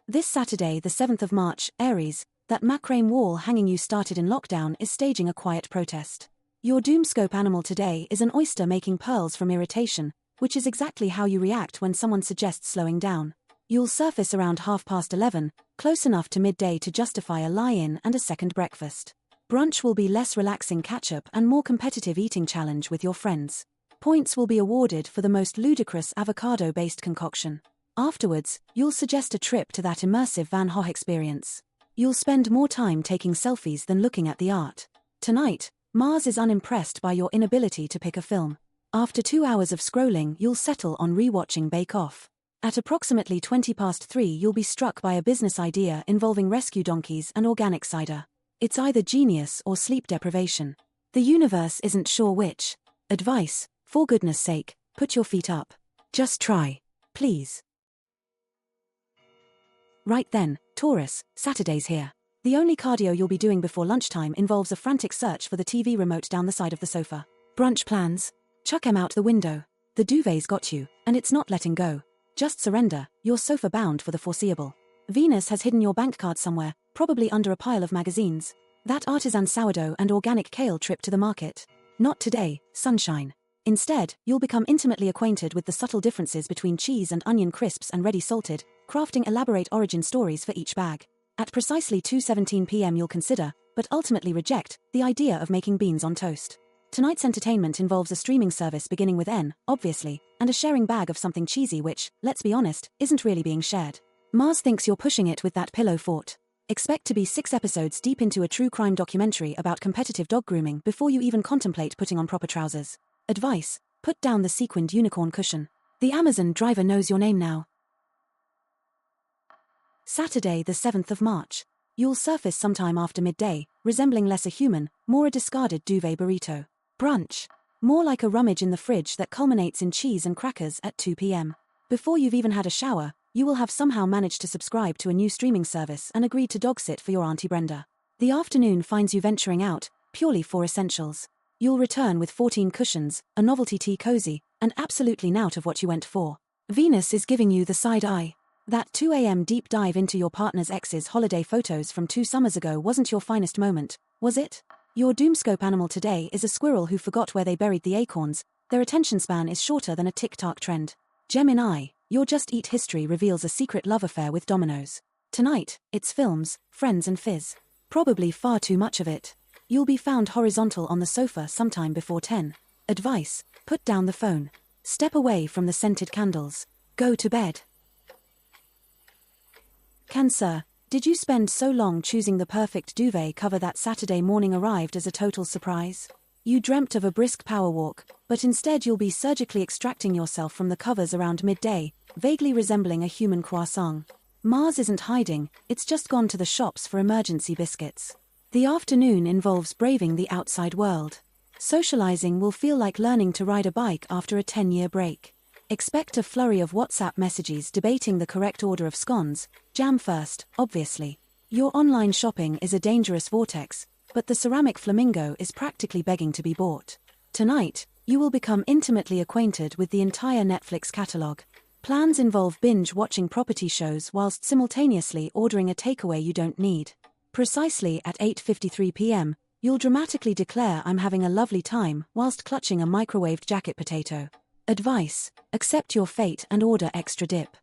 This Saturday, the 7th of March, Aries, that macrame wall hanging you started in lockdown is staging a quiet protest. Your doomscope animal today is an oyster making pearls from irritation, which is exactly how you react when someone suggests slowing down. You'll surface around 11:30, close enough to midday to justify a lie-in and a second breakfast. Brunch will be less relaxing catch-up and more competitive eating challenge with your friends. Points will be awarded for the most ludicrous avocado-based concoction. Afterwards, you'll suggest a trip to that immersive Van Gogh experience. You'll spend more time taking selfies than looking at the art. Tonight, Mars is unimpressed by your inability to pick a film. After 2 hours of scrolling, you'll settle on rewatching Bake Off. At approximately 3:20, you'll be struck by a business idea involving rescue donkeys and organic cider. It's either genius or sleep deprivation. The universe isn't sure which. Advice: for goodness sake, put your feet up. Just try. Please. Right then, Taurus, Saturday's here. The only cardio you'll be doing before lunchtime involves a frantic search for the TV remote down the side of the sofa. Brunch plans? Chuck 'em out the window. The duvet's got you, and it's not letting go. Just surrender, you're sofa bound for the foreseeable. Venus has hidden your bank card somewhere, probably under a pile of magazines. That artisan sourdough and organic kale trip to the market. Not today, sunshine. Instead, you'll become intimately acquainted with the subtle differences between cheese and onion crisps and ready salted, crafting elaborate origin stories for each bag. At precisely 2:17 p.m. you'll consider, but ultimately reject, the idea of making beans on toast. Tonight's entertainment involves a streaming service beginning with N, obviously, and a sharing bag of something cheesy which, let's be honest, isn't really being shared. Mars thinks you're pushing it with that pillow fort. Expect to be 6 episodes deep into a true crime documentary about competitive dog grooming before you even contemplate putting on proper trousers. Advice: put down the sequined unicorn cushion. The Amazon driver knows your name now. Saturday, the 7th of March. You'll surface sometime after midday, resembling less a human, more a discarded duvet burrito. Brunch: more like a rummage in the fridge that culminates in cheese and crackers at 2 p.m. Before you've even had a shower, you will have somehow managed to subscribe to a new streaming service and agreed to dog sit for your Auntie Brenda. The afternoon finds you venturing out, purely for essentials. You'll return with 14 cushions, a novelty tea cozy, and absolutely nout of what you went for. Venus is giving you the side eye. That 2 a.m. deep dive into your partner's ex's holiday photos from 2 summers ago wasn't your finest moment, was it? Your doomscope animal today is a squirrel who forgot where they buried the acorns. Their attention span is shorter than a TikTok trend. Gemini, your Just Eat history reveals a secret love affair with Domino's. Tonight, it's films, friends and fizz. Probably far too much of it. You'll be found horizontal on the sofa sometime before 10. Advice: put down the phone. Step away from the scented candles. Go to bed. Cancer, did you spend so long choosing the perfect duvet cover that Saturday morning arrived as a total surprise? You dreamt of a brisk power walk, but instead you'll be surgically extracting yourself from the covers around midday, vaguely resembling a human croissant. Mars isn't hiding, it's just gone to the shops for emergency biscuits. The afternoon involves braving the outside world. Socializing will feel like learning to ride a bike after a 10-year break. Expect a flurry of WhatsApp messages debating the correct order of scones, jam first, obviously. Your online shopping is a dangerous vortex, but the ceramic flamingo is practically begging to be bought. Tonight, you will become intimately acquainted with the entire Netflix catalog. Plans involve binge-watching property shows whilst simultaneously ordering a takeaway you don't need. Precisely at 8:53 p.m., you'll dramatically declare "I'm having a lovely time" whilst clutching a microwaved jacket potato. Advice: accept your fate and order extra dip.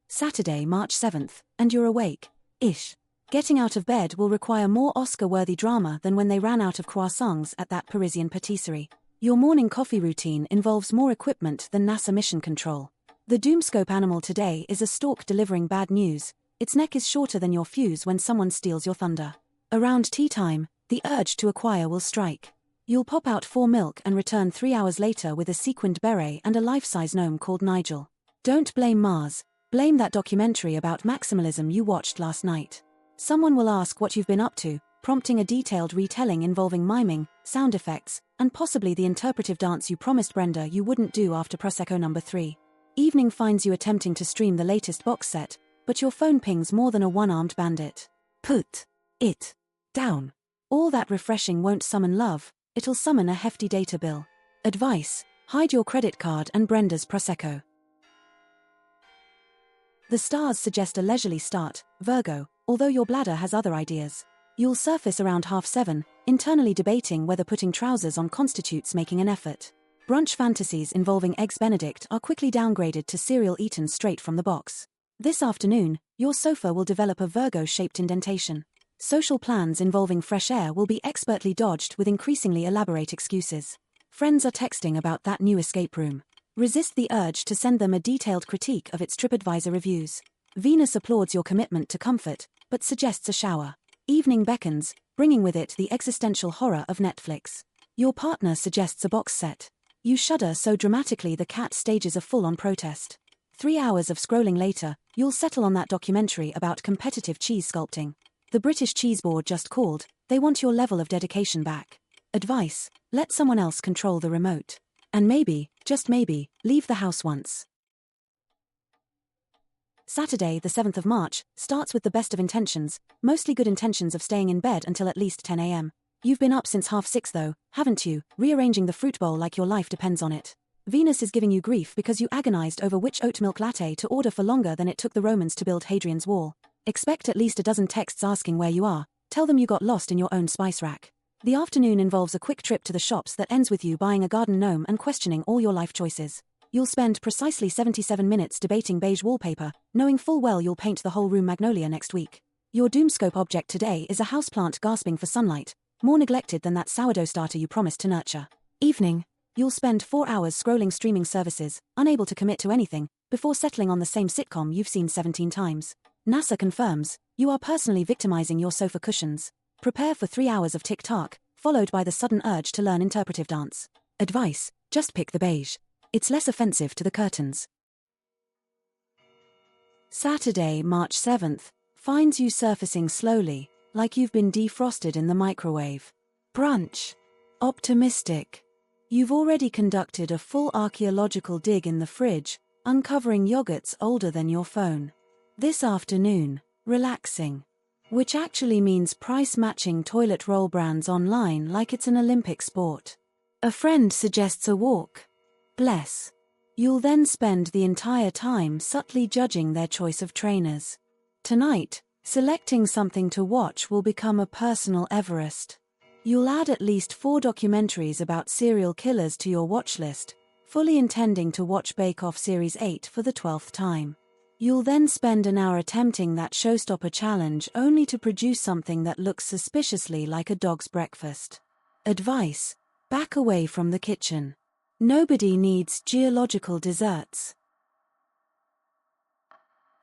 Saturday, March 7th, and you're awake-ish. Getting out of bed will require more Oscar-worthy drama than when they ran out of croissants at that Parisian patisserie. Your morning coffee routine involves more equipment than NASA mission control. The doomscope animal today is a stork delivering bad news. Its neck is shorter than your fuse when someone steals your thunder. Around tea time, the urge to acquire will strike. You'll pop out for milk and return 3 hours later with a sequined beret and a life-size gnome called Nigel. Don't blame Mars, blame that documentary about maximalism you watched last night. Someone will ask what you've been up to, prompting a detailed retelling involving miming, sound effects, and possibly the interpretive dance you promised Brenda you wouldn't do after Prosecco number 3. Evening finds you attempting to stream the latest box set, but your phone pings more than a one-armed bandit. Put it down. All that refreshing won't summon love, it'll summon a hefty data bill. Advice: hide your credit card and Brenda's Prosecco. The stars suggest a leisurely start, Virgo, although your bladder has other ideas. You'll surface around 7:30, internally debating whether putting trousers on constitutes making an effort. Brunch fantasies involving Eggs Benedict are quickly downgraded to cereal eaten straight from the box. This afternoon, your sofa will develop a Virgo-shaped indentation. Social plans involving fresh air will be expertly dodged with increasingly elaborate excuses. Friends are texting about that new escape room. Resist the urge to send them a detailed critique of its TripAdvisor reviews. Venus applauds your commitment to comfort, but suggests a shower. Evening beckons, bringing with it the existential horror of Netflix. Your partner suggests a box set. You shudder so dramatically the cat stages a full-on protest. 3 hours of scrolling later, you'll settle on that documentary about competitive cheese sculpting. The British Cheese Board just called, they want your level of dedication back. Advice: let someone else control the remote. And maybe, just maybe, leave the house once. Saturday, the 7th of March, starts with the best of intentions, mostly good intentions of staying in bed until at least 10 a.m. You've been up since 6:30 though, haven't you, rearranging the fruit bowl like your life depends on it. Venus is giving you grief because you agonized over which oat milk latte to order for longer than it took the Romans to build Hadrian's Wall. Expect at least a dozen texts asking where you are, tell them you got lost in your own spice rack. The afternoon involves a quick trip to the shops that ends with you buying a garden gnome and questioning all your life choices. You'll spend precisely 77 minutes debating beige wallpaper, knowing full well you'll paint the whole room magnolia next week. Your doomscope object today is a houseplant gasping for sunlight, more neglected than that sourdough starter you promised to nurture. Evening. You'll spend 4 hours scrolling streaming services, unable to commit to anything, before settling on the same sitcom you've seen 17 times. NASA confirms, you are personally victimizing your sofa cushions. Prepare for 3 hours of tick-tock, followed by the sudden urge to learn interpretive dance. Advice: just pick the beige. It's less offensive to the curtains. Saturday, March 7th, finds you surfacing slowly, like you've been defrosted in the microwave. Brunch. Optimistic. You've already conducted a full archaeological dig in the fridge, uncovering yogurts older than your phone. This afternoon, relaxing. Which actually means price-matching toilet roll brands online like it's an Olympic sport. A friend suggests a walk. Bless. You'll then spend the entire time subtly judging their choice of trainers. Tonight, selecting something to watch will become a personal Everest. You'll add at least 4 documentaries about serial killers to your watch list, fully intending to watch Bake Off Series 8 for the 12th time. You'll then spend an hour attempting that showstopper challenge only to produce something that looks suspiciously like a dog's breakfast. Advice: back away from the kitchen. Nobody needs geological desserts.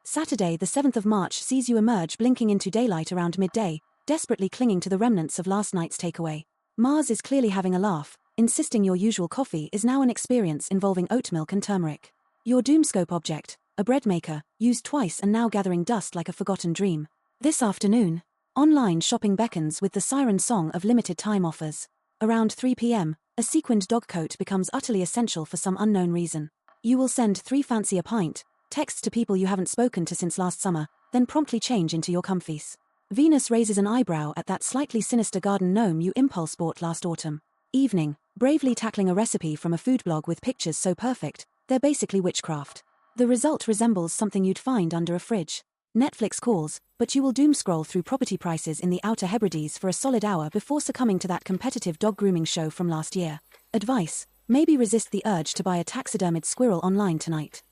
Saturday, the 7th of March sees you emerge blinking into daylight around midday, desperately clinging to the remnants of last night's takeaway. Mars is clearly having a laugh, insisting your usual coffee is now an experience involving oat milk and turmeric. Your doomscope object, a bread maker, used twice and now gathering dust like a forgotten dream. This afternoon, online shopping beckons with the siren song of limited time offers. Around 3 p.m., a sequined dog coat becomes utterly essential for some unknown reason. You will send 3 fancy a pint texts to people you haven't spoken to since last summer, then promptly change into your comfies. Venus raises an eyebrow at that slightly sinister garden gnome you impulse bought last autumn. Evening, bravely tackling a recipe from a food blog with pictures so perfect, they're basically witchcraft. The result resembles something you'd find under a fridge. Netflix calls, but you will doom scroll through property prices in the Outer Hebrides for a solid hour before succumbing to that competitive dog grooming show from last year. Advice: maybe resist the urge to buy a taxidermied squirrel online tonight.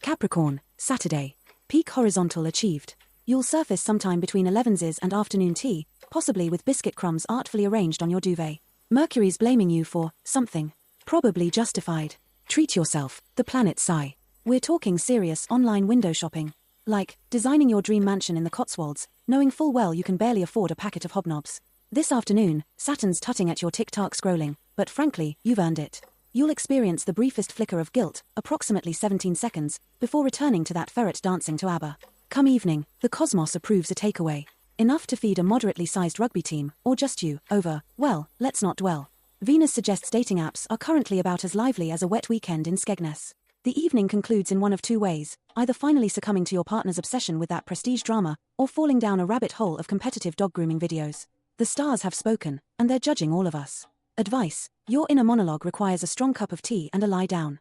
Capricorn, Saturday. Peak horizontal achieved. You'll surface sometime between 11s and afternoon tea, possibly with biscuit crumbs artfully arranged on your duvet. Mercury's blaming you for something. Probably justified. Treat yourself, the planets sigh. We're talking serious online window shopping. Like, designing your dream mansion in the Cotswolds, knowing full well you can barely afford a packet of hobnobs. This afternoon, Saturn's tutting at your TikTok scrolling, but frankly, you've earned it. You'll experience the briefest flicker of guilt, approximately 17 seconds, before returning to that ferret dancing to ABBA. Come evening, the cosmos approves a takeaway. Enough to feed a moderately sized rugby team, or just you, over, well, let's not dwell. Venus suggests dating apps are currently about as lively as a wet weekend in Skegness. The evening concludes in one of 2 ways, either finally succumbing to your partner's obsession with that prestige drama, or falling down a rabbit hole of competitive dog grooming videos. The stars have spoken, and they're judging all of us. Advice: your inner monologue requires a strong cup of tea and a lie down.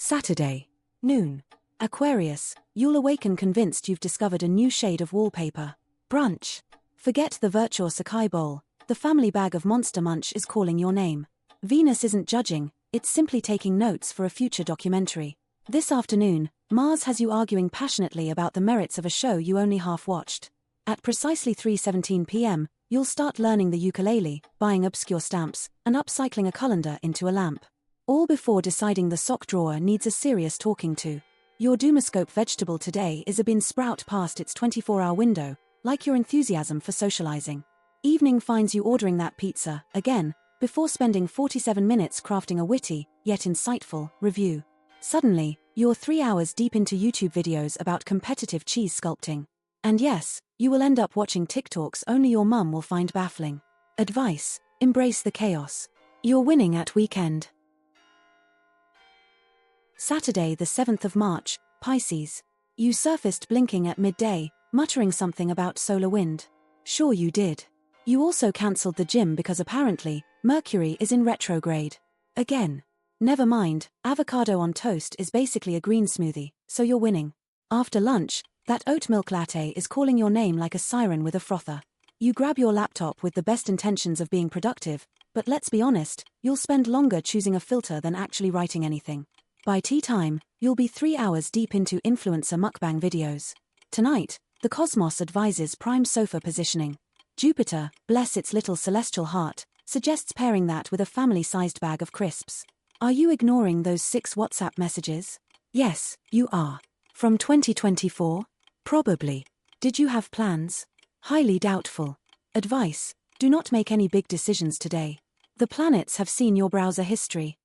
Saturday, noon. Aquarius, you'll awaken convinced you've discovered a new shade of wallpaper. Brunch. Forget the virtual acai bowl, the family bag of Monster Munch is calling your name. Venus isn't judging, it's simply taking notes for a future documentary. This afternoon, Mars has you arguing passionately about the merits of a show you only half-watched. At precisely 3:17 p.m., you'll start learning the ukulele, buying obscure stamps, and upcycling a colander into a lamp. All before deciding the sock drawer needs a serious talking to. Your Doomoscope vegetable today is a bean sprout past its 24-hour window, like your enthusiasm for socializing. Evening finds you ordering that pizza, again, before spending 47 minutes crafting a witty, yet insightful, review. Suddenly, you're 3 hours deep into YouTube videos about competitive cheese sculpting. And yes, you will end up watching TikToks only your mum will find baffling. Advice: embrace the chaos. You're winning at weekend. Saturday the 7th of March, Pisces. You surfaced blinking at midday, muttering something about solar wind. Sure you did. You also cancelled the gym because apparently, Mercury is in retrograde. Again. Never mind, avocado on toast is basically a green smoothie, so you're winning. After lunch, that oat milk latte is calling your name like a siren with a frother. You grab your laptop with the best intentions of being productive, but let's be honest, you'll spend longer choosing a filter than actually writing anything. By tea time, you'll be 3 hours deep into influencer mukbang videos. Tonight, the cosmos advises prime sofa positioning. Jupiter, bless its little celestial heart, suggests pairing that with a family-sized bag of crisps. Are you ignoring those 6 WhatsApp messages? Yes, you are. From 2024? Probably. Did you have plans? Highly doubtful. Advice: do not make any big decisions today. The planets have seen your browser history.